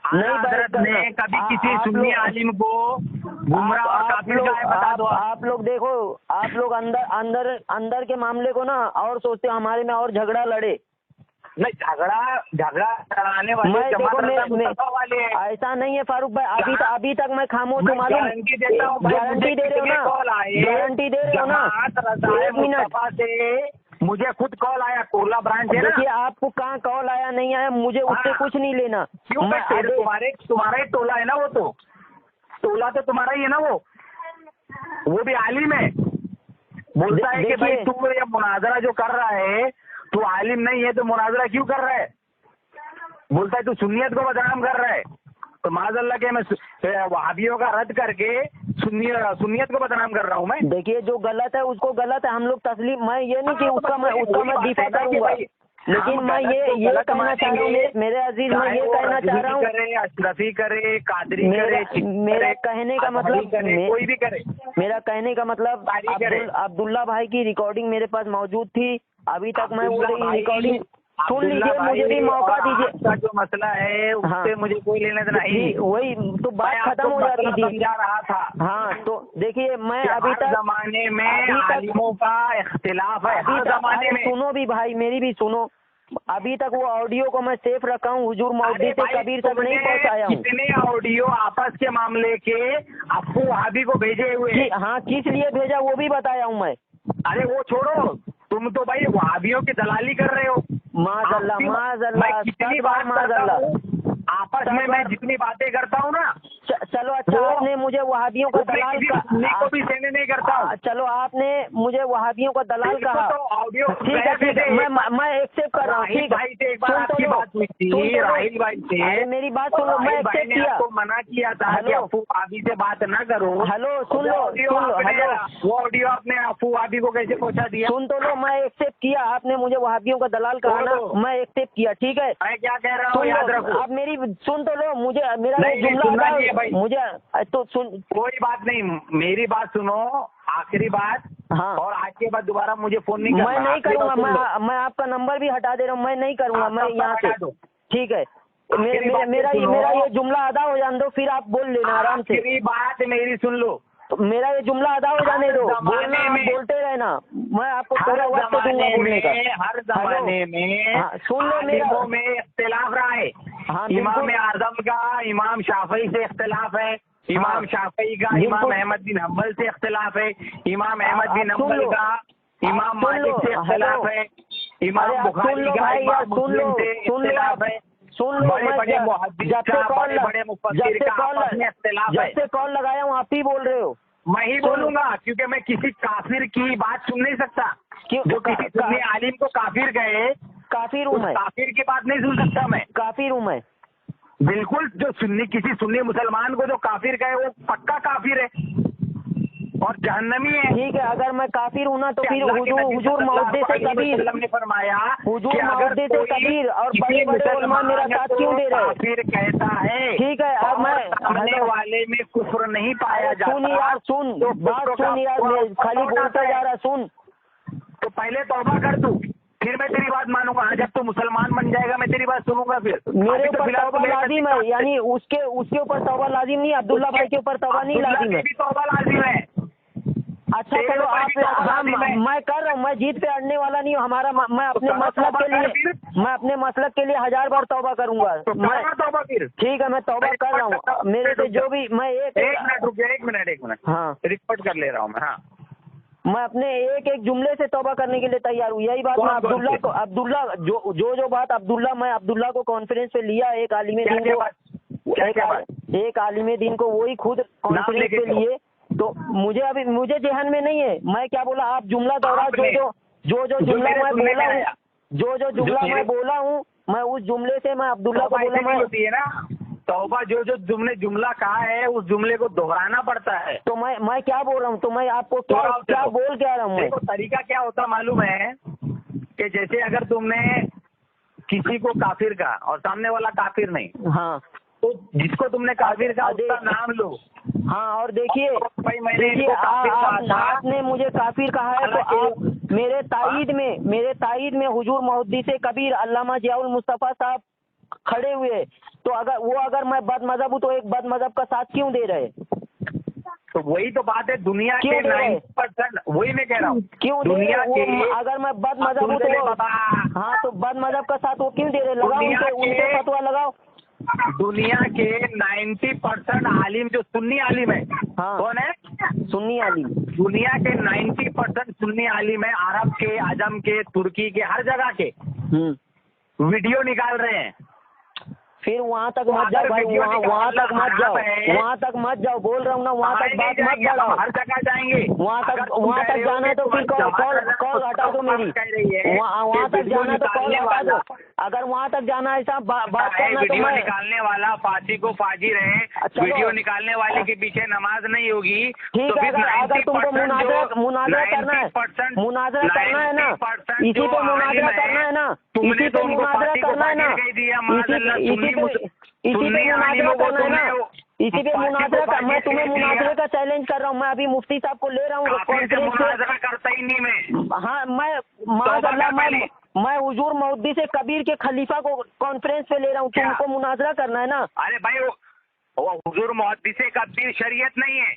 आला हजरत ने कभी किसी सुन्नी आलिम को गुमराह और काफिर कहा बता दो। आप लोग देखो, आप लोग अंदर के मामले को ना और सोचते हमारे में और झगड़ा लड़े। नहीं झगड़ा कराने वाले वाले ऐसा नहीं है फारूक भाई। अभी तक मैं खामोश हूँ, मालूम। गारंटी दे रहे हो ना? गारंटी दे रहे हो ना? 1 मिनट, मुझे खुद कॉल आया, टोला ब्रांच है ना। देखिए आपको कहाँ कॉल आया नहीं आया मुझे उससे कुछ नहीं लेना। क्यों? तुम्हारा ही टोला है ना, वो तो टोला तो तुम्हारा ही है ना, वो भी आलिम है। बोलता है कि भाई तू ये मुनाजरा जो कर रहा है, तू आलिम नहीं है तो मुनाजरा क्यों कर रहा है? बोलता है तू सुन्नियत को बदनाम कर रहा है। तो माज़अल्लाह के मैं वहाबियों का रद्द करके सुन्नियत को बदनाम कर रहा हूँ मैं। देखिए जो गलत है उसको गलत है, हम लोग तस्लीम। मैं ये नहीं कि उसका मैं दिफा करूंगा, लेकिन मैं ये कहना चाह रहा हूँ मेरे अजीज, मैं ये कहना चाह रहा हूँ, अशरफी करे, कादरी करे, मेरा कहने का मतलब, कोई भी करे, मेरा कहने का मतलब अब्दुल्ला भाई की रिकॉर्डिंग मेरे पास मौजूद थी। अभी तक मैं वो रिकॉर्डिंग सुन लीजिए, मुझे भी मौका दीजिए। आपका जो मसला है उससे मुझे कोई लेना देना नहीं, वही तो बात खत्म हो जाती थी। समझा रहा था। हाँ तो देखिए मैं अभी तक जमाने में आलिमों का इख्तिलाफ है, हर जमाने में। सुनो भी भाई, मेरी भी सुनो। अभी तक वो ऑडियो को मैं सेफ रखा हूँ, हुजूर मौदी से कबीर तक नहीं पहुँचाया हूँ। कितने ऑडियो आपस के मामले के अफू वहाबी को भेजे हुए? हाँ किस लिए भेजा वो भी बताया हूँ मैं। अरे वो छोड़ो, तुम तो भाई वहाबियों की दलाली कर रहे हो। माज़अल्लाह कितनी बार आपस में मैं जितनी बातें करता हूँ ना, चलो अच्छा आपने मुझे वहाबियों का दलाल को भी सेंड नहीं करता। चलो आपने मुझे वहाबियों का दलाल कहा, ऑडियो ठीक है मैं एक्सेप्ट कर रहा हूँ। ठीक भाई से एक बार आपकी बात हुई थी, राहिल भाई से। मेरी बात सुन लो, मैं एक्सेप्ट किया। आपको मना किया था कि अफू आबी से बात ना करो। हेलो सुन लो, हेलो वो ऑडियो आपने अफू आबी को कैसे पहुँचा दिया? सुन तो लो, मैं एक्सेप्ट किया। आपने मुझे वहाबियों का दलाल कहा ना, मैं एक्सेप्ट किया। ठीक है मैं क्या कह रहा हूँ याद रखो। अब मेरी सुन तो लो, मुझे मेरा ये जुमला मुझे तो सुन। कोई बात नहीं, मेरी बात सुनो, आखिरी बात। हाँ और आज के बाद दोबारा मुझे फोन नहीं करना। मैं नहीं करूँगा, मैं आपका नंबर भी हटा दे रहा हूँ, मैं नहीं करूँगा मैं यहाँ से। ठीक है मेरा ये जुमला अदा हो जाने दो, फिर आप बोल लेना आराम से। आखिरी बात मेरी सुन लो, तो मेरा ये जुमला अदा हो जाने दो, बोलते रहना, मैं आपको पूरा वक्त दूंगा बोलने का। हर जमाने में सुन लो, मेरा में इख्तिलाफ रहा है। इमाम आजम का इमाम शाफई से इख्तिलाफ है, इमाम शाफई का इमाम अहमद बिन हम्बल से इख्तिलाफ है, इमाम अहमद बिन हम्बल का इमाम मालिक से इख्तिलाफ है, इमाम बुखारी का इमाम मुस्लिम से इख्तिलाफ है। सुन लो, जब से कॉल लगाया हूँ आप ही बोल रहे हो। मैं ही बोलूंगा क्योंकि मैं किसी काफिर की बात सुन नहीं सकता। जो किसी सुन्नी आलिम को काफिर गए, काफिर हूँ मैं, काफिर की बात नहीं सुन सकता मैं। काफिर हूँ मैं बिल्कुल। जो किसी सुन्नी मुसलमान को जो काफिर गए वो पक्का काफिर है और जहन्नमी है। ठीक है, अगर मैं काफिर हूँ ना तो फिर हुजूर मौदे से कबीर ने फरमाया, हुजूर मौदे से कबीर और बड़े बड़े उलमा मेरा साथ क्यों दे रहे हैं? काफिर कहता है। ठीक है, अब मैं सामने वाले में कुफ्र नहीं पाया जाता। सुन यार, सुन बात सुन यार, मैं खाली बोलता जा रहा। सुन तो पहले तौबा कर तू, फिर मैं तेरी बात मानूंगा। जब तू मुसलमान बन जाएगा मैं तेरी बात सुनूंगा। फिर मेरे ऊपर तौबा लाजिम है, यानी उसके ऊपर तौबा लाजिम नहीं, अब्दुल्ला भाई के ऊपर तौबा नहीं लाजिम है। तौबा लाजिम है। अच्छा चलो आप, मैं कर रहा हूँ, मैं जीत पे अड़ने वाला नहीं हूँ। हमारा मैं अपने मसलक के लिए 1000 बार तौबा करूंगा मैं। तौबा फिर ठीक है, मैं तौबा कर रहा हूँ। मेरे से जो भी मैं एक मिनट रुक गया, एक मिनट हाँ रिकॉर्ड कर ले रहा हूँ मैं। हाँ मैं अपने एक जुमले से तौबा करने के लिए तैयार हूँ। यही बात मैं अब्दुल्ला जो बात मैं अब्दुल्ला को कॉन्फ्रेंस पे लिया, एक आलिम दिन को वही खुद कॉन्फ्रेंस पे लिए। तो मुझे जहन में नहीं है मैं क्या बोला। आप जुमला दोहरा, जो जुमला मैं बोला हूँ, जो जुमला मैं बोला हूँ, मैं उस जुमले से मैं अब्दुल्ला को बोला। मैं तौबा जो जो तुमने जुमला कहा है उस जुमले को दोहराना पड़ता है। तो मैं क्या बोल रहा हूँ, तो मैं आपको क्या बोल क्या रहा हूँ मैं? देखो तरीका क्या होता मालूम है कि जैसे अगर तुमने किसी को काफिर कहा और सामने वाला काफिर नहीं, हाँ, तो जिसको तुमने काफिर कहा उसका नाम लो। हाँ, और देखिए मैंने आपने मुझे काफिर कहा है, तो आप मेरे तायीद में हुजूर मुहद्दिस कबीर अल्लामा जियाउल मुस्तफा साहब खड़े हुए, तो अगर मैं बदमज़हब हूँ तो एक बदमज़हब का साथ क्यों दे रहे? तो वही तो बात है, दुनिया के 90%, वही मैं कह रहा हूँ, क्यों दुनिया के अगर मैं बदमज़हब हूँ तो हाँ, तो बदमज़हब का साथ वो क्यों दे रहे? लगाओ उनके फतवा लगाओ। दुनिया के 90% आलिम जो सुन्नी आलिम है, हाँ, कौन है? सुन्नी आलिम। दुनिया के 90% सुन्नी आलिम है, अरब के, अजम के, तुर्की के, हर जगह के वीडियो निकाल रहे हैं। फिर वहाँ तक मत जाओ भाई, वहाँ तक मत जाओ, बोल रहा हूँ ना, वहाँ तक बात मत बढ़ाओ। हर जगह जाएंगे, वहाँ तक जाना है तो फिर कॉल हटा दो मेरी। वहाँ तक जाना है तो कॉल हटा दो। अगर वहाँ तक जाना है साहब बात करना तो वीडियो निकालने वाला फांसी को फाजिर है, वीडियो निकालने वाले के पीछे नमाज नहीं होगी। ठीक है, अगर तुमको मुनाजरा करना है ना, इसी पे मुनाजरा करना है ना, इसी पे मुनाजरा करना है ना, इसी पे मुनाजरा का मैं तुम्हें मुनाजरे का चैलेंज कर रहा हूँ। मैं अभी मुफ्ती साहब को ले रहा हूँ कॉन्फ्रेंस पे। करता ही नहीं मैं। हाँ, मैं हुजूर मुहद्दिस कबीर के खलीफा को कॉन्फ्रेंस पे ले रहा हूँ, तुमको मुनाजरा करना है ना। अरे भाई वो हुजूर मुहद्दिस कबीर शरीयत नहीं है,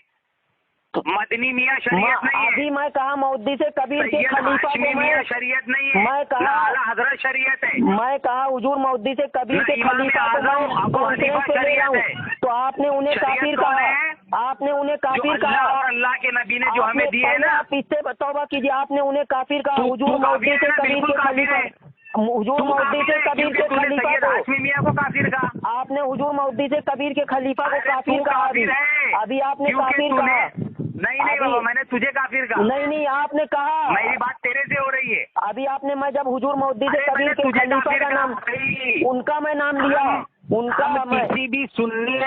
मदनी मियाँ शरीयत नहीं है। अभी मैं कहा मुहद्दिस कबीर के खलीफा को मियाँ शरीयत नहीं है, मैं कहा आला हजरत शरीयत है। मैं कहा हुजूर मुहद्दिस कबीर के खलीफा को मैं कॉन्फ्रेंस पे ले रहा हूँ, तो आपने उन्हें काफिर कहा, आपने उन्हें काफिर कहा। और अल्लाह के नबी ने जो हमें दिए है ना, आप इससे तौबा कीजिए, आपने उन्हें काफिर कहा। हुजूर मुहद्दिस कबीर के खलीफा, हुजूर मुहद्दिस कबीर के खलीफा को मियाँ को काफिर कहा। आपने हुजूर मुहद्दिस कबीर के खलीफा को काफिर कहा। अभी आपने काफिर कहा। नहीं बाबा, मैंने तुझे काफिर कहा। नहीं, आपने कहा। मेरी बात तेरे से हो रही है। अभी आपने, मैं जब हुजूर मुहद्दिस कबीर के खलीफा का नाम, उनका मैं नाम लिया, उनका मैं किसी भी सुन्नी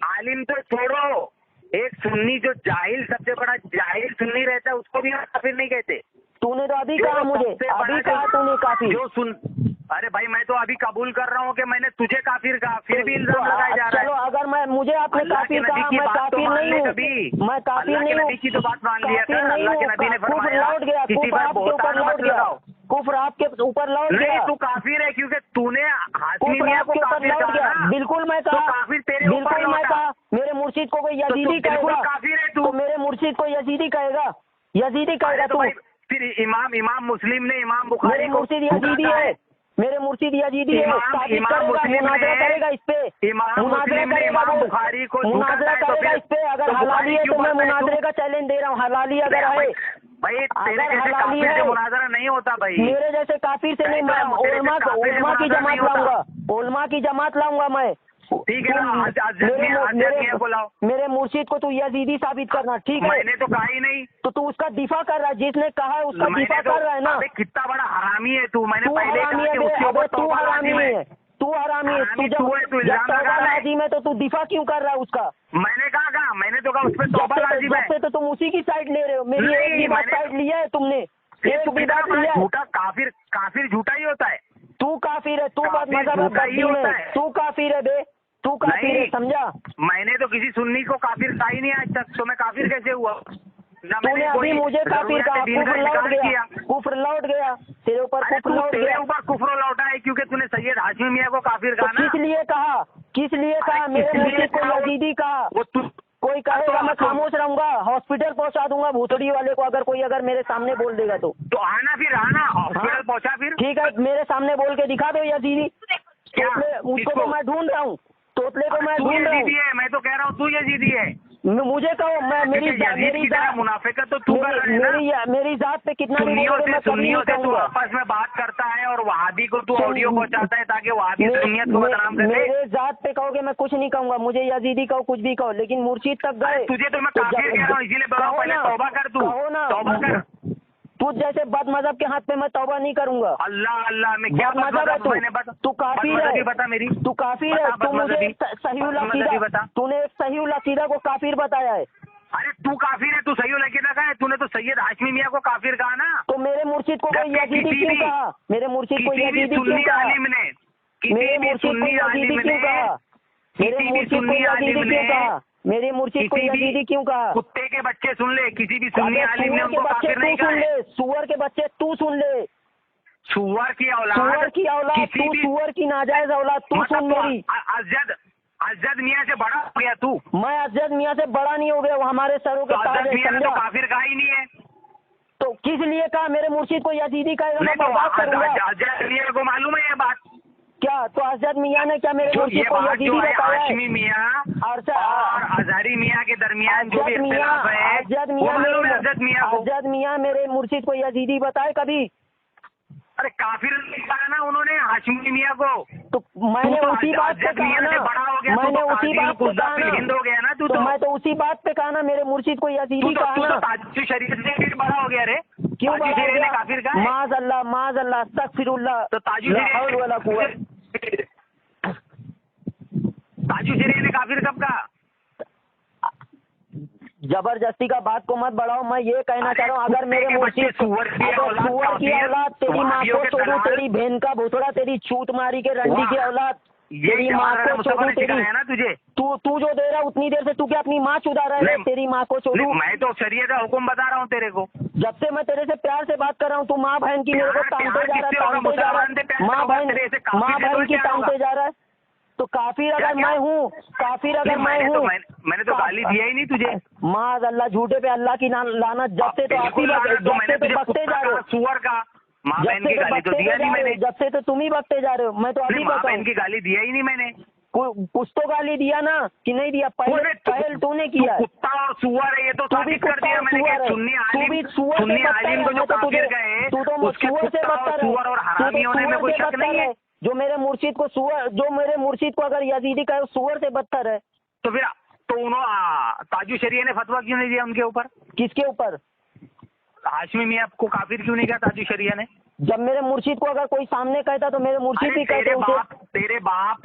आलिम तो छोड़ो, एक सुन्नी जो जाहिल, सबसे बड़ा जाहिल सुन्नी रहता है, उसको भी हम काफिर नहीं कहते। तूने तो अभी कहा मुझे, अभी कहा तूने काफिर। जो अरे भाई, मैं तो अभी कबूल कर रहा हूँ कि मैंने तुझे काफिर कहा, फिर भी इल्जाम लगाया जा रहा है। चलो, अगर मुझे आपने काफिर कहा, मैं काफिर नहीं हूँ, मैं काफिर नहीं हूँ। की तो बात मान लिया था, अल्लाह के नबी ने फरमाया, लौट गया, कुफ्र आपके ऊपर लौट गया, कुफ्र आपके ऊपर लौट गया। तू काफिर है क्योंकि तूने कुफ्र आपके ऊपर लौट गया। बिल्कुल मैं कहा, काफिर तेरे बिल्कुल मैं कहा। मेरे मुर्शिद को कोई यजीदी कहेगा, काफिर है तू। तो मेरे मुर्शिद को यजीदी कहेगा, यजीदी कहेगा तू। फिर इमाम मुस्लिम ने इमाम बुखारी, मेरे मुर्शिद यजीदी है, मेरे मुर्शिद यजीदी है। मुनाजरा करेगा इस पे, मुनाजरा करेगा, बुखारी को मुनाजरा करेगा इस पे। अगर हलाली है तो मैं मुनाजरे का चैलेंज दे रहा हूँ, हलाली अगर है भाई, तेरे जैसे काफिर से मुनाजरा नहीं होता भाई। मेरे जैसे काफिर से नहीं, मैं ओलमा की जमात लाऊंगा, ओलमा की जमात लाऊंगा मैं। ठीक है ना, मेरे मुर्शिद को तू यजीदी साबित करना, ठीक है? मैंने तो कहा ही नहीं। तो तू उसका दिफा कर रहा है, जिसने कहा है उसका दिफा कर रहा है ना। कितना बड़ा हरामी है तू, मैंने तू हरामी है, तू हरामी है, तू हरामी है। तू जब तौबा लाजिम है तो तू दिफा क्यों कर रहा है उसका? मैंने कहा, मैंने तो कहा उस पर तौबा लाजिम है। जब से तो तुम उसी की साइड ले रहे हो, मेरी एक भी बात साइड लिया है तुमने, एक भी बात लिया है। झूठा काफिर झूठा ही होता है। तू काफिर है, तू मजहब है, तू काफिर है बे, तू काफिर है, समझा? मैंने तो किसी सुन्नी को काफिर कहा ही नहीं आज तक, तो मैं काफिर कैसे हुआ? तूने अभी मुझे काफिर कहा, कुफ्र लौट गया, कुफ्र लौट गया तेरे ऊपर, कुफ्र लौट गया। तेरे ऊपर कुफ्र लौटा है क्योंकि तूने सैयद हाशमी मियाँ को काफिर कहा ना। किस लिए कहा, किस लिए कहा? मेरे मुर्शिद को यजीदी कहा। कोई कहेगा मैं खामोश रहूंगा, हॉस्पिटल पहुंचा दूंगा भूतड़ी वाले को, अगर मेरे सामने बोल देगा तो आना, फिर आना हॉस्पिटल पहुंचा। फिर ठीक है, मेरे सामने बोल के दिखा दो यजीदी। उसको तो मैं ढूंढ रहा हूँ, तोतले को मैं ढूंढ रहा हूँ। मैं तो कह रहा हूँ तू यजीदी है। मुझे कहो, मैं मेरी मुनाफिकत तो तू कर रहा है ना। मेरी जात पे कितना भी बोलोगे मैं कभी नहीं कहूँगा। आपस में बात करता है और वहाबी को तू ऑडियो पहुंचाता है ताकि वहाबी सुन्नियत को बदनाम करे। मेरे जात पे कहोगे मैं कुछ नहीं कहूँगा, मुझे यजीदी कहो, कुछ भी कहो, लेकिन मुर्शिद तक गए। तुझे तो मैं काफिर कह रहा हूँ, इसीलिए पहले तौबा कर, तू तौबा कर। तुझ जैसे बदमजहब के हाथ पे मैं तौबा नहीं करूंगा। अल्लाह अल्लाह में क्या बदमजहब है तू काफिर है, बता मेरी, तू काफिर है, तू मुझे सहीउल अकीदा, तूने एक सहीउल अकीदा को काफिर बताया है। अरे तू काफिर है, तू सहीउल अकीदा का है, तूने तो सैयद हाशमी मियां को काफिर कहा ना। तो मेरे मुर्शिद को कोई यजीदी क्यों कहा? मेरे मुर्शिद को यजीदी क्यों कहा? मेरे मुर्शिद को यजीदी क्यों कहा? मेरे मुर्शिद को यजीदी क्यों कहा? मेरे मुर्शिद को यजीदी क्यों कहा? कुत्ते के बच्चे सुन ले, किसी भी सुन्नी आलिम ने उनको काफिर नहीं कहा है। सुअर के बच्चे तू सुन ले, सुअर की औलाद, तू सुअर की नाजायज औलाद तू सुन मेरी। अजद मियां से बड़ा हो गया तू। मैं अजद मियां से बड़ा नहीं हो गया, वो हमारे सरों के ताज है, मियां तो समझा? काफिर कहा ही नहीं है। तो किस लिए कहा? मेरे मुर्शिद को यजीदी कहेगा मैं बर्बाद करूंगा। अजद मियां को मालूम है ये बात? क्या तो अजद मियां ने क्या मेरे मुर्शिद को यजीदी बताया है? हाशमी मियां और अजहरी मियां के दरमियान जो भी इख्तिलाफ है, अजद मियां मेरे मुर्शिद को यजीदी बताए कभी? अरे काफिर कहा ना उन्होंने हाशमी मियां को। तो मैंने उसी बात पे कहा ना, मैंने उसी बात पे कहा ना, हिंद हो गया ना तू। तो मैं तो उसी बात पे कहा ना, मेरे मुर्शिद को यजीदी कहा ना। ताजु शरीयत से भी बड़ा हो गया रे। क्यों बड़ा हो गया? काफिर कहा? माज अल्लाह अस्तगफिरुल्लाह। तो ताजु शरीयत ने काफिर कब कहा? जबरदस्ती का बात को मत बढ़ाओ। मैं ये कहना चाह रहा हूँ, अगर मेरे मुर्शिद सुअर की औलाद, तेरी माँ को छोड़ू, तेरी बहन का भोथड़ा, तेरी छूत मारी के रंडी की औलाद, तेरी माँ को छोड़ू, तेरी ना तुझे तू जो दे रहा उतनी देर से तू क्या अपनी माँ चुदा रहा है? तेरी माँ को छोड़ू। मैं तो शरीयत का हुक्म बता रहा हूँ तेरे को। जब से मैं तेरे से प्यार से बात कर रहा हूँ, तू माँ बहन की मेरे को तानते जा रहा है, माँ बहन की तानते जा रहा है। तो काफिर अगर मैं हूँ, काफिर अगर मैं हूँ, मैंने तो गाली दिया ही नहीं तुझे। माज अल्लाह, झूठे पे अल्लाह की लानत। जब से तो आप ही बकते जा रहे हो, सुअर का माँ बहन की गाली तो दिया नहीं मैंने। जब से तो तुम ही बकते जा रहे हो, मैं तो अभी माँ बहन की गाली दिया ही नहीं मैंने। कुछ तो गाली दिया ना कि नहीं दिया? पहल तूने किया। कुत्ता और सुअर है ये तो साबित कर दिया मैंने। सुन्नी आलिम को जो काफिर गए, तू तो सुअर से बदतर है, सुअर और हरामी होने में कोई शक नहीं है। जो मेरे मुर्शिद को सुअर, जो मेरे मुर्शिद को अगर यजीदी कहे सुअर से बदतर है, तो फिर तो उन्होंने ताजु शरीया ने फतवा क्यों नहीं दिया उनके ऊपर? किसके ऊपर? हाशमी मियां को काफिर क्यों नहीं कहा ताजु शरीया ने? जब मेरे मुर्शिद को अगर कोई सामने कहता तो मेरे मुर्शिद भी कहते।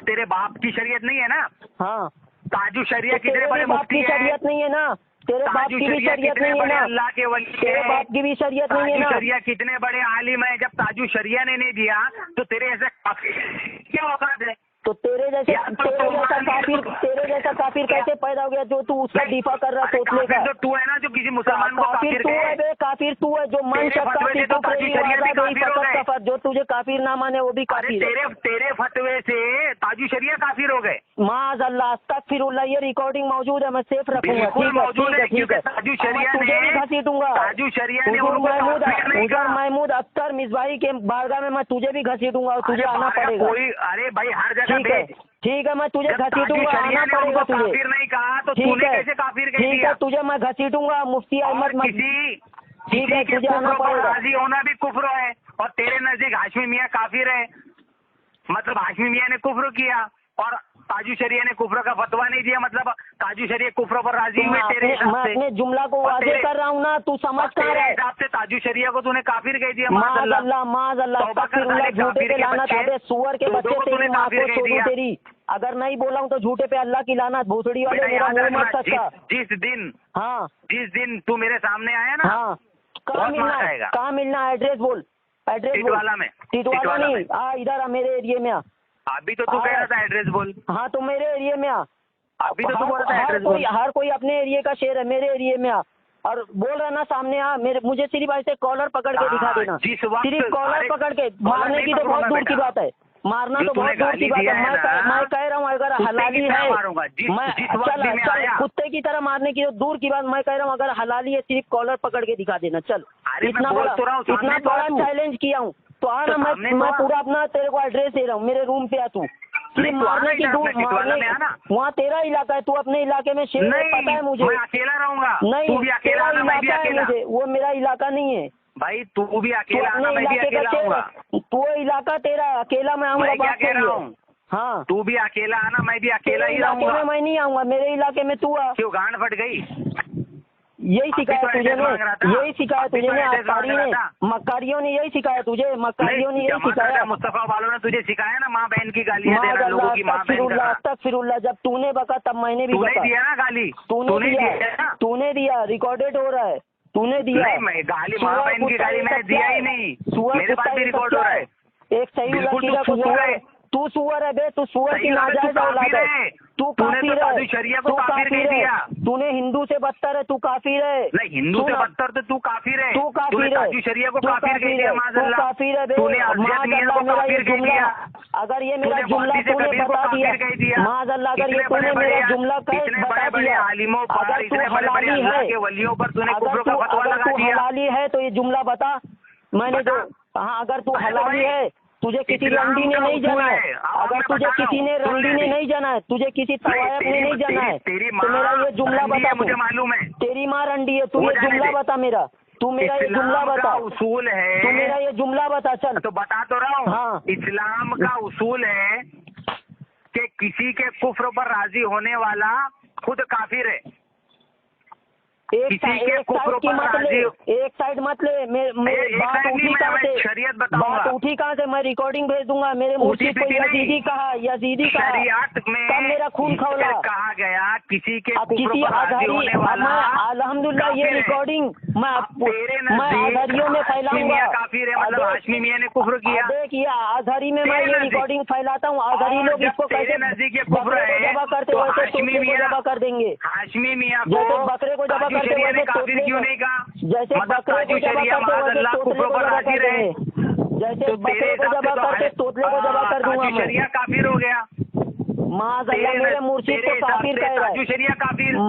तेरे बाप की शरीयत नहीं है ना? हाँ, ताजु शरीया कितने बड़े मुफ्ती है? शरीयत नहीं है ना? तेरे बाप की भी शरीयत नहीं है ना? अल्लाह के वली, तेरे बाप की भी शरीयत नहीं है ना? शरीया कितने बड़े आलिम है। जब ताजु शरीया ने नहीं दिया तो तेरे ऐसे क्या औकात है? तो तेरे जैसा काफिर कैसे पैदा हो गया जो तू उसका दिफा कर रहा सोचने का? जो तू है ना, जो किसी मुसलमान को काफिर तू है बे, काफिर तू है जो मन सकता, जो तुझे काफिर ना माने वो भी काफिर। तेरे फतवे से ताजु शरीया काफिर हो गए। माज अल्लाह अस्तगफिरुल्लाह। ये रिकॉर्डिंग मौजूद है, मैं सेफ रखूंगा। ठीक है। ताजु शरीया तुझे भी घसीटूंगा। ताजु शरीया ने महमूद अख्तर मिसबाही के बारगाह में मैं तुझे भी घसीटूंगा और तुझे आना पड़ेगा। अरे भाई हर जगह ठीक है, मैं तुझे घसीटूंगा, आना पड़ेगा तुझे। काफिर नहीं कहा तो तूने कैसे काफिर कह दिया? ठीक है, तुझे मैं घसीटूंगा मुफ्ती अहमद। ठीक है, तुझे आना पड़ेगा। राजी होना भी कुफ्र है और तेरे नजदीक हाशमी मियां काफिर है। मतलब हाशमी मियां ने कुफ्र किया और ताजु शरीया ने कुफ्र का फतवा नहीं दिया। मतलब ताजु शरीया कुफ्र पर राजी हुए तेरे हिसाब से। मैं अपने जुमला को वाज़ेह कर रहा हूँ ना, तू समझ कर रहा है। हिसाब से ताजु शरीया को तूने काफिर कह दिया। माज अल्लाह झूठे पे लानत है, सुअर के बच्चे, तेरी माँ को छोड़ू तेरी। अगर नहीं बोला हूँ तो झूठे पे अल्लाह की लानत, भोसड़ी वाले मेरा मुंह मत सकता। जिस दिन तू मेरे सामने आया ना, हाँ, कहाँ मिलना? एड्रेस बोल, एड्रेस बोल। टिटवाला नहीं, इधर मेरे एरिया में आ। अभी तो तू कह रहा था एड्रेस बोल। हाँ, तो मेरे एरिया में आ। अभी तो तू बोल रहा था एड्रेस बोल। हर कोई अपने एरिया का शेर है, मेरे एरिया में आ और बोल रहा ना सामने आ। मुझे सिर्फ ऐसे कॉलर पकड़ के दिखा देना, सिर्फ कॉलर पकड़ के। मारने की तो बहुत दूर की बात है, मारना तो बहुत दूर की बात है। मैं कह रहा हूँ अगर हलाली है, चल कुत्ते की तरह मारने की तो दूर की बात। मैं कह रहा हूँ अगर हलाली है, सिर्फ कॉलर पकड़ के दिखा देना। चल, इतना बड़ा चैलेंज किया हूँ तो आना। मैं पूरा अपना तेरे को एड्रेस दे रहा हूँ, मेरे रूम पे आ तू। सिर्फ मारने की दूर, वहाँ तेरा इलाका है, तू अपने इलाके में शेर, पता है मुझे। मैं अकेला रहूंगा। नहीं, तेरा इलाका है मुझे, वो मेरा इलाका नहीं है भाई। तू भी अकेला आना, मैं भी अकेला आऊंगा। तू इलाका तेरा है, अकेला मैं आऊंगा। क्या कह रहा हूँ? हाँ, तू भी अकेला आना, मैं भी अकेला ही आऊंगा। मैं नहीं आऊंगा, मेरे इलाके में तू आ। क्यों गांड फट गई? यही सिखाया तुझे ने, यही सिखाया तुझे ने, अत्तारी ने, मक्कारियों ने यही सिखाया तुझे, मक्कारियों ने यही सिखाया। मुस्तफा वालों ने तुझे सिखाया ना माँ बहन की गालियाँ देना, लोगों की माँ बहन का। अस्तगफिरुल्लाह, जब तूने बका तब मैंने भी बका। दिया ना गाली, तूने दिया, रिकॉर्डेड हो रहा है, तूने दिया। नहीं, गाली माँ बहन की गाली मैंने दिया ही नहीं, मेरे पास भी रिकॉर्ड हो रहा है। एक सही लकीरा को सुअर, तू सुअर है बे, तू सुअर की नाजायज औलाद है, तू काफिर है, शरिया तू को काफिर है, तूने हिंदू से बदतर है, तू काफिर है। नहीं, हिंदू से बदतर तो तू काफिर है, तू काफिर है, शरिया को काफिर कह दिया, तू काफिर है बे, माज़अल्लाह मेरा ये जुमला, अगर ये मेरा जुमला तूने बता दिया, माज़अल्लाह अगर ये तूने मेरा जुमला बता दिया, अगर तू हलाली है, वलियों पर तूने अगर तू हलाली है तो ये जुमला बता। मैंने जो, हाँ, अगर तू हलाली है, तुझे किसी रंडी ने नहीं जाना है, अगर तुझे किसी ने रंडी ने नहीं जाना है, तुझे किसी तवायफ ने नहीं जाना है, तो मेरा ये जुमला बता। मुझे मालूम है तेरी माँ रंडी है, तू ये जुमला बता मेरा, तू मेरा ये जुमला बता, उसूल है, तू मेरा ये जुमला बता। चल तो बता तो रहा हूँ। हाँ, इस्लाम का उसूल है कि किसी के कुफ्र पर राजी होने वाला खुद काफिर है। एक साइड मत ले, बात उठी कहाँ से, शरीयत बात उठी कहाँ से, मैं रिकॉर्डिंग भेज दूंगा। मेरे मुर्शिद को यजीदी कहा, तब मेरा खून खौला। कहा गया किसी के किसी अल्हम्दुलिल्लाह ये रिकॉर्डिंग मैं आज़ारियों में फैलाऊंगा। काफिर है, मतलब हाशमी मियां ने कुफ्र किया। देखिए आज़ारी में मैं ये रिकॉर्डिंग फैलाता हूँ, आज़ारी लोग इसको कैसे जबा करते वैसे तोतले को जबा कर देंगे, हाशमी मियां जैसे बकरे को जबा करते वैसे तोतले क्यों नहीं कहा, जैसे बकरे को जबा करते वैसे तोतले को जबा कर देंगे, जैसे बकरे को जबा करते तोतले को जबा कर दूंगा मैं। काफिर हो गया, माज़अल्लाह मेरे मुर्शिद को काफिर कह रहा है,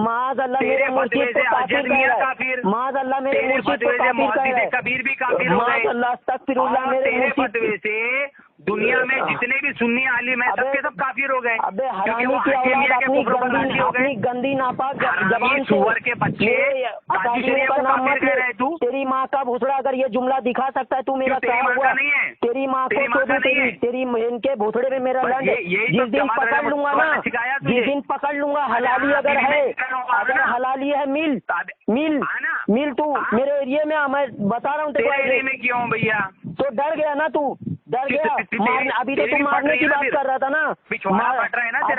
माज़अल्लाह मेरे मुर्शिद को काफिर कह रहा है, माज़अल्लाह मेरे मुर्शिद को काफिर कह रहा है, कबीर भी काफिर हो गए, माज़अल्लाह अस्तगफिरुल्लाह मेरे मुर्शिद से दुनिया में जितने भी सुन्नी आलिम है सबके सब काफिर हो गए। अबे हरामी की औलाद, अपनी गंदी नापाक जबान सुअर के बच्चे का नाम मत ले। तेरी माँ का भूसड़ा अगर ये जुमला दिखा सकता है, तू मेरा क्या हुआ? तेरी माँ को छोड़ू, तेरी बहन के भूसड़े में मेरा लंड जिस दिन पकड़ लूंगा ना, जिस दिन पकड़ लूंगा, हलाली अगर है, अगर हलाली है मिल तू मेरे एरिया में। मैं बता रहा हूँ तेरे एरिया में क्यों भैया? तो डर गया ना तू, डर गया। अभी तो तू मारने की बात कर रहा था ना, अभी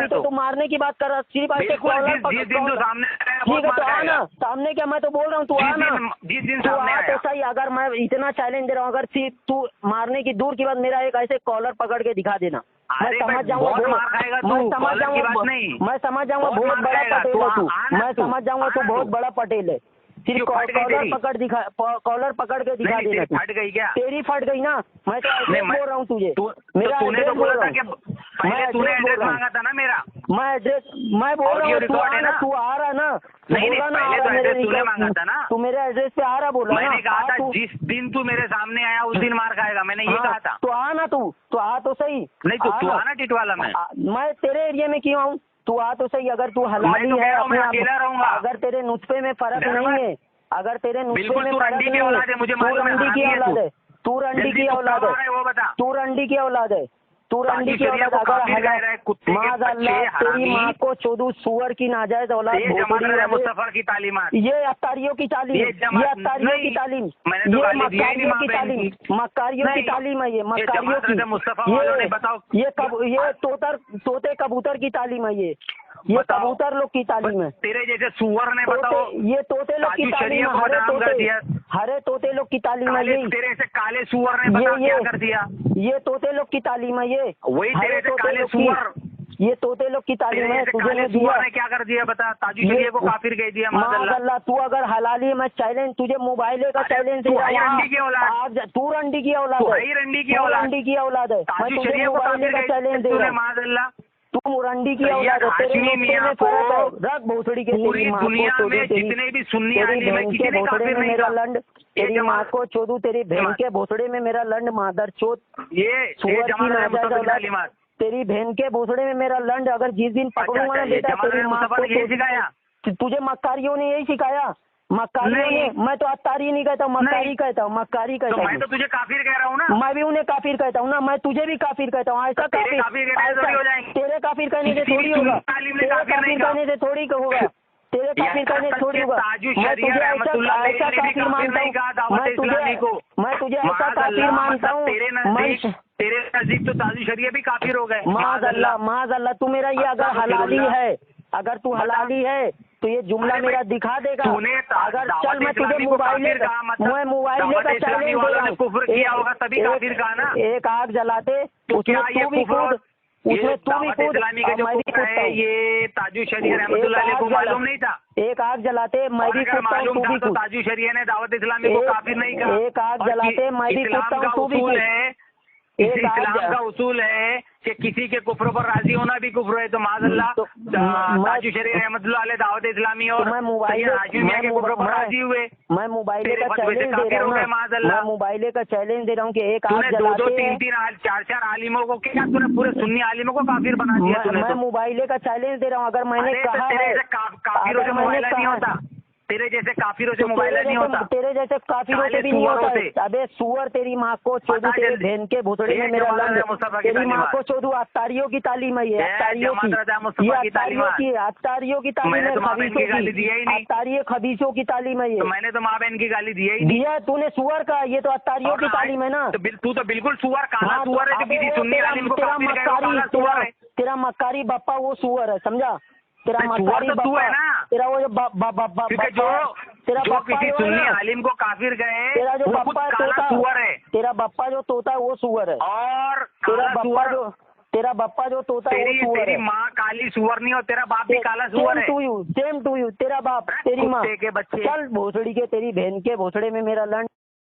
तो तू मारने की बात कर रहा, सिर्फ ऐसे कॉलर पकड़। ठीक है तो आना सामने, क्या मैं तो बोल रहा हूँ तू आना, तू आ तो सही। अगर मैं इतना चैलेंज दे रहा हूँ, अगर सिर्फ तू मारने की दूर की बात, मेरा एक ऐसे कॉलर पकड़ के दिखा देना, मैं समझ जाऊंगा, मैं समझ जाऊंगा बहुत बड़ा पटेल है तू, मैं समझ जाऊंगा तू बहुत बड़ा पटेल है। सिर्फ कॉलर पकड़ के दिखा देना। फट गई क्या? तेरी फट गई ना, मैं तो ऐसे बोल रहा हूँ तुझे, मेरा एड्रेस बोल रहा हूँ, मैं एड्रेस मांगा था ना मेरा, मैं एड्रेस मैं बोल रहा हूँ, तू आ रहा ना, बोला ना आ रहा, तू मेरे एड्रेस पे आ रहा, बोला मैंने कहा था जिस दिन तू मेरे सामने आया उस दिन मार खाएगा, मैंने ये कहा था। तो आ ना, तू आ तो सही, नहीं तो तू आना टिटवाला में, मैं तेरे एरिया में क्यों आऊँ? तू आ तो सही। अगर तू हलाली है अपने आप, अगर तेरे नुस्खे में फर्क नहीं है, अगर तेरे नुस्खे में फर्क नहीं है, तू रंडी की औलाद है, तू रंडी की औलाद है, तू रंडी की औलाद है, तू रंडी की औलाद। अगर माज़अल्लाह तेरी माँ को चौदह सुअर की नाजायज औलाद मुस्तफा की तालीमात, ये अत्तारियों की तालीम, ये अत्तारियों की तालीम, ये मक्कारियों की तालीम, मक्कारियों की तालीम है, ये मक्कारियों की, ये तोते कबूतर की तालीम है, ये कबूतर लोग की तालीम है। तेरे जैसे सुअर ने बताओ, ये तोते लोग की तालीम है, हरे तोते लोग की तालीम है, तेरे से काले सुअर ने क्या कर दिया? ये तोते लोग की तालीम है, ये वही तेरे से काले सुअर, ये तोते लोग की तालीम है। तुझे दिया ने क्या कर दिया बता? ताजू शरीया को काफिर कह दिया। माज़अल्लाह तू अगर हलाली, मैं चैलेंज तुझे मोबाइल का चैलेंज, तू रंडी की औलाद है, तू रंडी की औलाद है, मैं तुझे मोबाइल का चैलेंज दे रहा हूँ। माज़अल्लाह तू मुरंडी की औलाद है, तेरे में फर्क है, रख भोसड़ी के, तेरी माँ को जितने भी सुन्नी तेरी बहन के भोसड़े में मेरा लंड, तेरी माँ को चोदू, तेरी बहन के भोसड़े में मेरा लंड, मादर चोद, ये सुअर की नाजायज औलाद, तेरी बहन के भोसड़े में मेरा लंड। अगर जिस दिन पकड़ूंगा ना बेटा तेरी माँ को, सिखाया तुझे मक्कारियों ने यही सिखाया, मक्कारियों ने, मैं तो अत्तारी नहीं कहता हूँ, मक्कारी कहता हूँ, मक्कारी कहता हूँ। मैं तो तुझे काफिर कह रहा हूँ ना, मैं भी उन्हें काफिर कहता हूँ ना, मैं तुझे भी काफिर कहता हूँ। ऐसा काफिर, तेरे काफिर कहने से थोड़ी होगा, तेरे काफिर कहने से थोड़ी होगा, तेरे काफिर कहने छोड़ दूंगा। मैं तुझे ऐसा काफिर मानता हूँ, मैं तुझे ऐसा काफिर मानता हूँ। तेरे नजदीक तो ताजु शरिया भी काफिर हो गए। माज़अल्लाह तू मेरा ये अगर हलाली है, अगर तू हलाली है तो ये जुमला मेरा दिखा देगा। अगर चल मैं तुझे मोबाइल का चैलेंज दे रहा हूँ, एक आग जलाते उसमें तू भी कूद, उसमें तू भी कूद और मैं भी कूदता हूँ। ये ताजु शरिया रहमतुल्लाह को मालूम नहीं था। एक आग जलाते मैं भी कूदता हूँ, तू भी कूद। ताजु शरिया ने दावत इस्लामी को काफिर नहीं कहा। एक आग जलाते मैं भी कूदता हूँ, तू भी कूद। इस्लाम का उसूल है कि किसी के कुफ्र पर राजी होना भी कुफ्र है। तो माज़अल्लाह ताजु शरीफ रहमतुल्लाह अलैह दावत इस्लामी और हाशिमिया के कुफ्र पर राजी हुए। मैं मोबाइल का चैलेंज दे रहा हूँ, मैं मोबाइल का चैलेंज दे रहा हूँ कि एक आग जलाते दो तीन चार आलिमों को क्या तूने पूरे सुन्नी आलिमों को काफिर बना दिया। मैं मोबाइल का चैलेंज दे रहा हूँ। अगर मैंने कहा काफिरों से मोबाइल नहीं होता, तेरे जैसे काफिरों से मोबाइल नहीं होता, तेरे जैसे काफिरों से भी नहीं होता। अबे सुअर तेरी माँ को चोदू, तेरे बहन के भोसड़े में मेरा लंग, तेरी माँ को चोदू। अत्तारियों की तालीम है ये, अत्तारियों की तालीम है, अत्तारियों खबीसों की तालीम है ये। मैंने तो माँ बहन की गाली दिया ही दिया तूने सुअर का, ये तो अत्तारियों की तालीम है ना। तू तो बिल्कुल सुअर, काला सुअर है। तेरा मक्कारी बप्पा वो सुअर है, समझा? तेरा मक्कारी बप्पा, तेरा वो जो किसी सुन्नी आलिम को काफिर गए, तेरा जो बप्पा तोता सुअर है, तेरा बप्पा जो तोता है वो सुअर है। और तेरा बप्पा जो तोता है वो सुअर है। तेरी माँ काली सुअर नहीं और तेरा बाप भी काला सुअर है। सेम टू यू, तेरा बाप तेरी माँ के बच्चे। चल भोसड़ी के, तेरी बहन के भोसड़े में मेरा लंड।